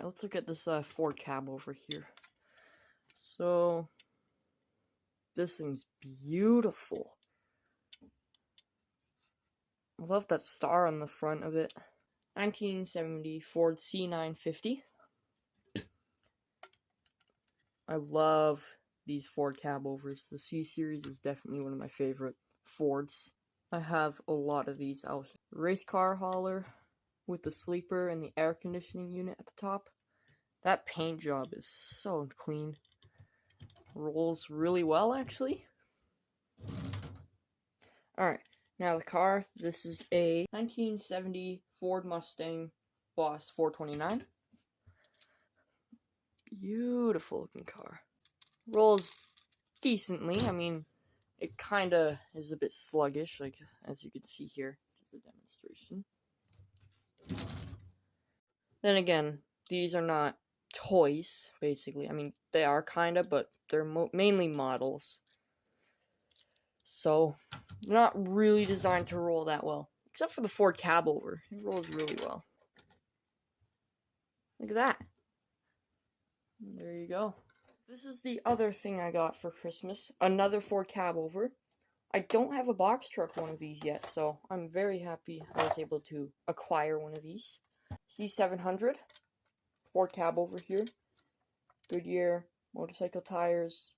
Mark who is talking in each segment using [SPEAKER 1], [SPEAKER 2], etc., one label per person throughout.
[SPEAKER 1] let's look at this Ford cab over here. So, this thing's beautiful. I love that star on the front of it. 1970 Ford C950. I love these Ford cab-overs. The C-Series is definitely one of my favorite Fords. I have a lot of these out. Race car hauler with the sleeper and the air conditioning unit at the top. That paint job is so clean. Rolls really well, actually. Alright, now the car. This is a 1970 Ford Mustang Boss 429. Beautiful looking car. Rolls decently. I mean, it kind of is a bit sluggish, like as you can see here. Just a demonstration. Then again, these are not toys, basically. I mean, they are kind of, but they're mainly models. So, they're not really designed to roll that well. Except for the Ford cab-over. It rolls really well. Look at that. And there you go. This is the other thing I got for Christmas. Another Ford cab-over. I don't have a box truck one of these yet, so I'm very happy I was able to acquire one of these. C700. Ford cab-over here. Goodyear motorcycle tires.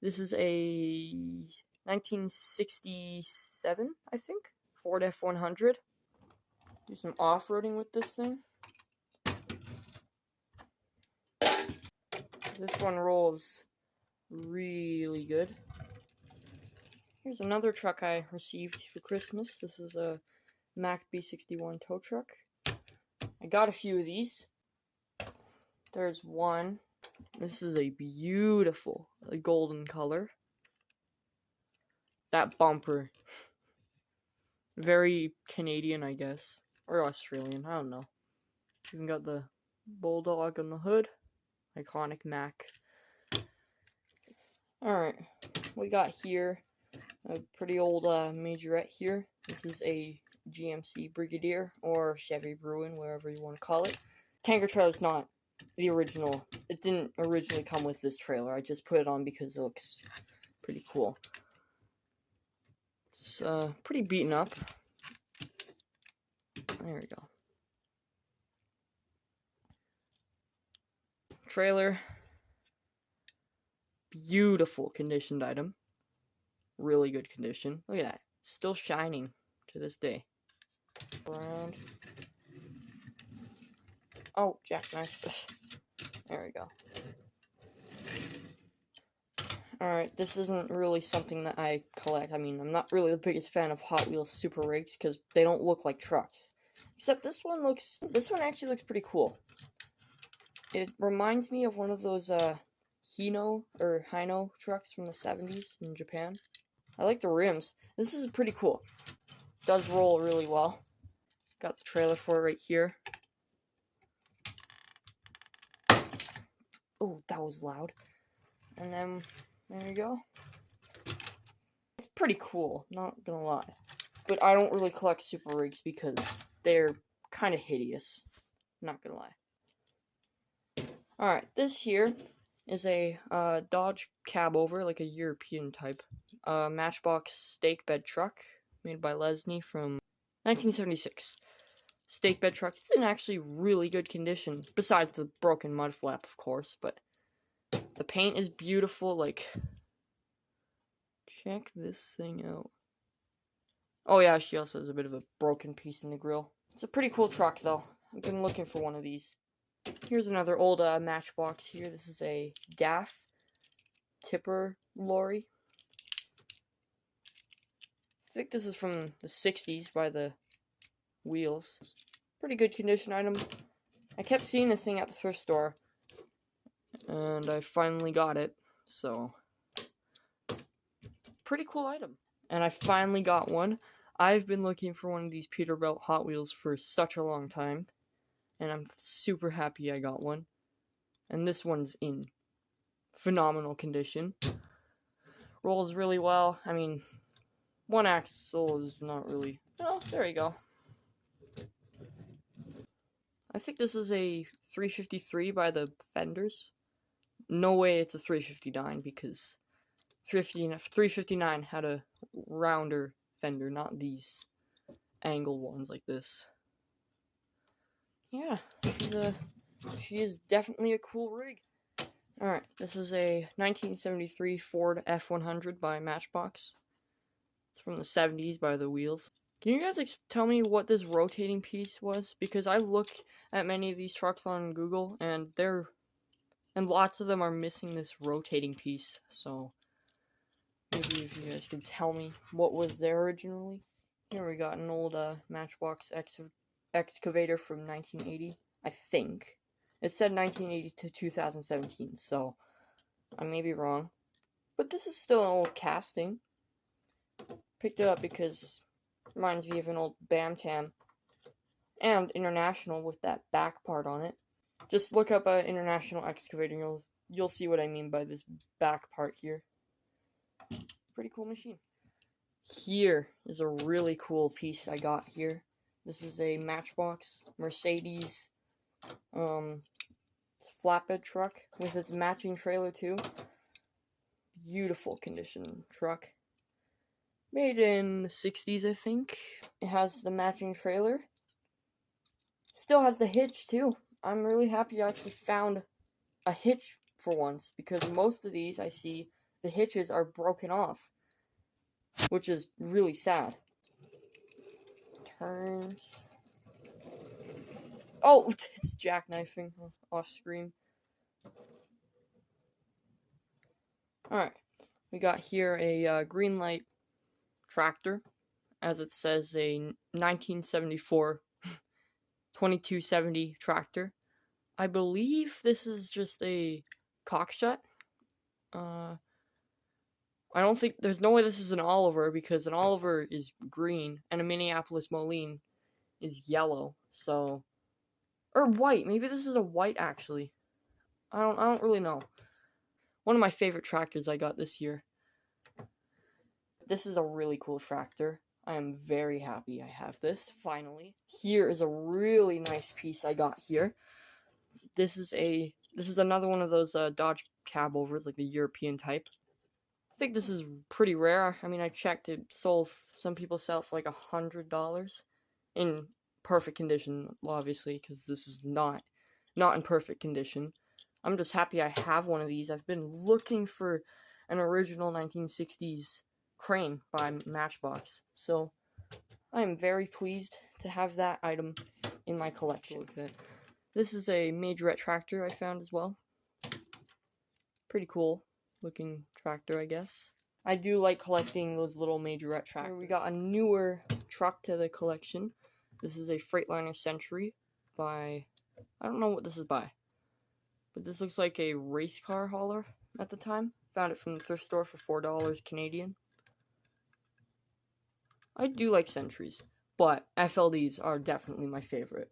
[SPEAKER 1] This is a 1967, I think, Ford F100. Do some off-roading with this thing. This one rolls really good. Here's another truck I received for Christmas. This is a Mack B61 tow truck. I got a few of these. There's one. This is a beautiful golden color. That bumper. Very Canadian, I guess. Or Australian, I don't know. Even got the bulldog on the hood. Iconic Mack. Alright, we got here a pretty old majorette here. This is a GMC Brigadier or Chevy Bruin, wherever you want to call it. Tanker trailer is not the original. It didn't originally come with this trailer. I just put it on because it looks pretty cool. It's pretty beaten up. There we go. Trailer. Beautiful conditioned item. Really good condition. Look at that. Still shining to this day. Around. Oh, jackknife. There we go. Alright, this isn't really something that I collect. I mean, I'm not really the biggest fan of Hot Wheels Super Rigs because they don't look like trucks. Except this one actually looks pretty cool. It reminds me of one of those Hino trucks from the 70s in Japan. I like the rims. This is pretty cool. It does roll really well. Got the trailer for it right here. Oh, that was loud. And then, there you go. It's pretty cool, not gonna lie. But I don't really collect Super Rigs because they're kind of hideous. Not gonna lie. Alright, this here is a Dodge cab-over, like a European type. Matchbox stake bed truck, made by Lesney from 1976. Stake bed truck. It's in actually really good condition, besides the broken mud flap, of course, but the paint is beautiful. Like, check this thing out. Oh yeah, she also has a bit of a broken piece in the grill. It's a pretty cool truck, though. I've been looking for one of these. Here's another old Matchbox here. This is a DAF tipper lorry. I think this is from the 60s by the wheels. Pretty good condition item. I kept seeing this thing at the thrift store, and I finally got it, so pretty cool item. And I finally got one. I've been looking for one of these Peterbilt Hot Wheels for such a long time, and I'm super happy I got one. And this one's in phenomenal condition. Rolls really well. I mean, one axle is not really... Oh, there you go. I think this is a 353 by the Fenders. No way it's a 359 because 359 had a rounder fender, not these angled ones like this. Yeah, she is definitely a cool rig. Alright, this is a 1973 Ford F100 by Matchbox. It's from the 70s by the Wheels. Can you guys tell me what this rotating piece was? Because I look at many of these trucks on Google, and lots of them are missing this rotating piece. So maybe if you guys can tell me what was there originally. Here we got an old Matchbox excavator from 1980, I think. It said 1980 to 2017, so I may be wrong. But this is still an old casting. Picked it up because it reminds me of an old Bam-Tam and International with that back part on it. Just look up an International excavator and you'll see what I mean by this back part here. Pretty cool machine. Here is a really cool piece I got here. This is a Matchbox Mercedes flatbed truck with its matching trailer too. Beautiful condition truck. Made in the 60s, I think. It has the matching trailer. Still has the hitch too. I'm really happy I actually found a hitch for once, because most of these I see the hitches are broken off, which is really sad. Turns. Oh, it's jackknifing off screen. Alright, we got here a green light tractor, as it says, a 1974 2270 tractor. I believe this is just a cockshut. I don't think, there's no way this is an Oliver, because an Oliver is green and a Minneapolis Moline is yellow. So, or white. Maybe this is a white actually. I don't really know. One of my favorite tractors I got this year. This is a really cool tractor. I am very happy I have this, finally. Here is a really nice piece I got here. This is another one of those Dodge cab overs, like the European type. I think this is pretty rare. I mean, I checked, it sold, some people sell it for like $100 in perfect condition, obviously, because this is not in perfect condition. I'm just happy I have one of these. I've been looking for an original 1960s crane by Matchbox, so I am very pleased to have that item in my collection. Okay. This is a majorette tractor I found as well. Pretty cool looking tractor, I guess. I do like collecting those little majorette tractors. Here we got a newer truck to the collection. This is a Freightliner Century by, I don't know what this is by, but this looks like a race car hauler at the time. Found it from the thrift store for $4 Canadian. I do like Centuries, but FLDs are definitely my favorite.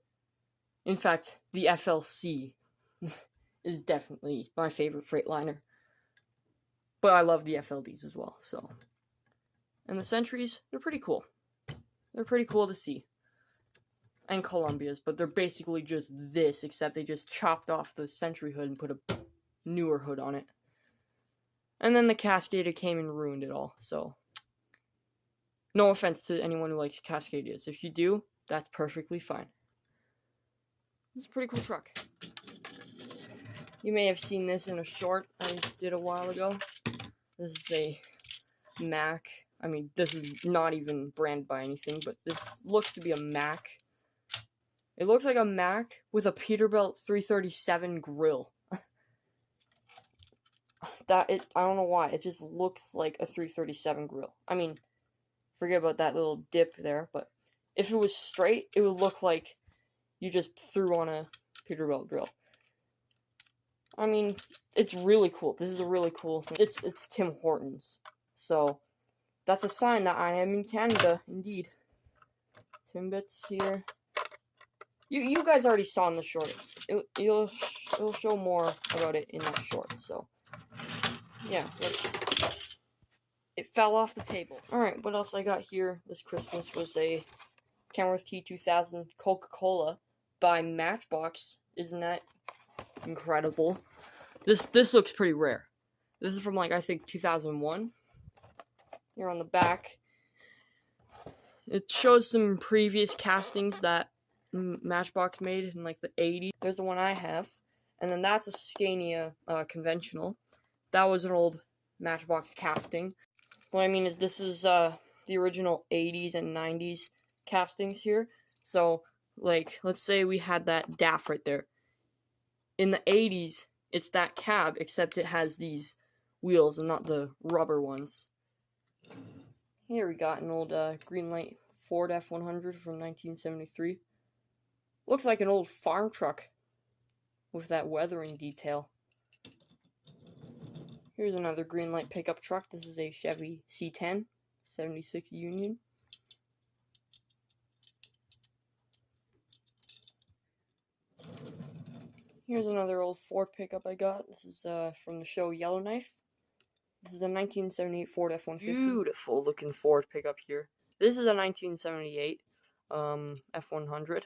[SPEAKER 1] In fact, the FLC is definitely my favorite Freightliner. But I love the FLDs as well, so. And the Centuries, they're pretty cool. They're pretty cool to see. And Columbias, but they're basically just this, except they just chopped off the Century hood and put a newer hood on it. And then the Cascadia came and ruined it all, so. No offense to anyone who likes Cascadias. If you do, that's perfectly fine. It's a pretty cool truck. You may have seen this in a short I did a while ago. This is a Mack. I mean, this is not even branded by anything, but this looks to be a Mack. It looks like a Mack with a Peterbilt 337 grill. I don't know why. It just looks like a 337 grill. I mean, forget about that little dip there, but if it was straight, it would look like you just threw on a Peterbilt grill. I mean, it's really cool. This is a really cool thing. It's Tim Hortons. So, that's a sign that I am in Canada, indeed. Timbits here. You guys already saw in the short. It'll show more about it in that short, so. Yeah, It fell off the table. Alright, what else I got here this Christmas was a Kenworth T2000 Coca-Cola by Matchbox. Isn't that incredible? This looks pretty rare. This is from, like, I think 2001. Here on the back, it shows some previous castings that Matchbox made in, like, the 80s. There's the one I have. And then that's a Scania conventional. That was an old Matchbox casting. What I mean is this is the original 80s and 90s castings here. So, like, let's say we had that DAF right there. In the 80s, it's that cab, except it has these wheels and not the rubber ones. Here we got an old Greenlight Ford F100 from 1973. Looks like an old farm truck with that weathering detail. Here's another Greenlight pickup truck. This is a Chevy C10, 76 Union. Here's another old Ford pickup I got. This is from the show Yellowknife. This is a 1978 Ford F-150. Beautiful looking Ford pickup here. This is a 1978 F-100.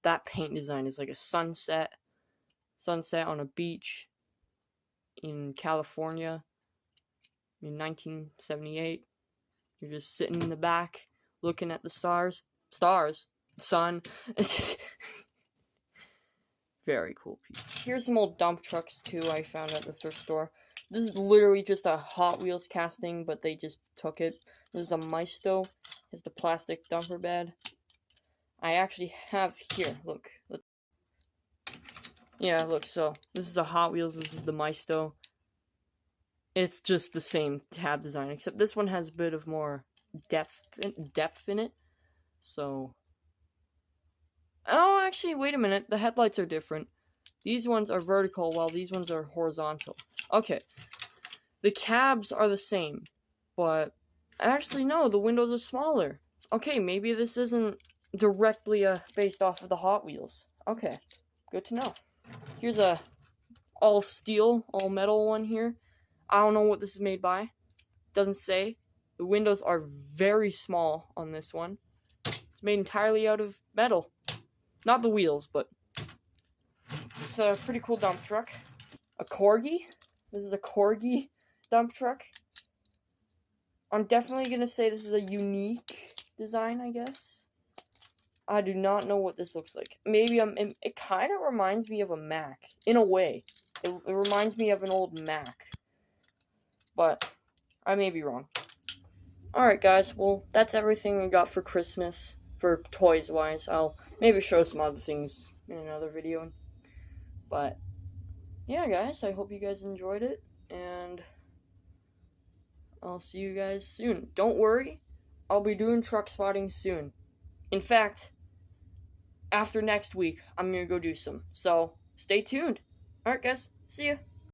[SPEAKER 1] That paint design is like a sunset on a beach in California in 1978. You're just sitting in the back looking at the sun. Very cool piece. Here's some old dump trucks too I found at the thrift store. This is literally just a Hot Wheels casting, but they just took it. This is a Maisto. It's the plastic dumper bed. I actually have here, look. Yeah, look, so this is a Hot Wheels, this is the Maisto. It's just the same tab design, except this one has a bit of more depth in it. So, oh, actually, wait a minute. The headlights are different. These ones are vertical, while these ones are horizontal. Okay. The cabs are the same, but actually, no, the windows are smaller. Okay, maybe this isn't directly based off of the Hot Wheels. Okay, good to know. Here's a all steel, all metal one here. I don't know what this is made by. Doesn't say. The windows are very small on this one. It's made entirely out of metal. Not the wheels, but it's a pretty cool dump truck. A Corgi. This is a Corgi dump truck. I'm definitely going to say this is a unique design, I guess. I do not know what this looks like. Maybe it kind of reminds me of a Mack, in a way. It reminds me of an old Mack. But I may be wrong. Alright guys, well, that's everything we got for Christmas, for toys-wise. I'll maybe show some other things in another video. But, yeah guys, I hope you guys enjoyed it, and I'll see you guys soon. Don't worry, I'll be doing truck spotting soon. In fact, after next week, I'm gonna go do some. So, stay tuned. Alright guys, see ya.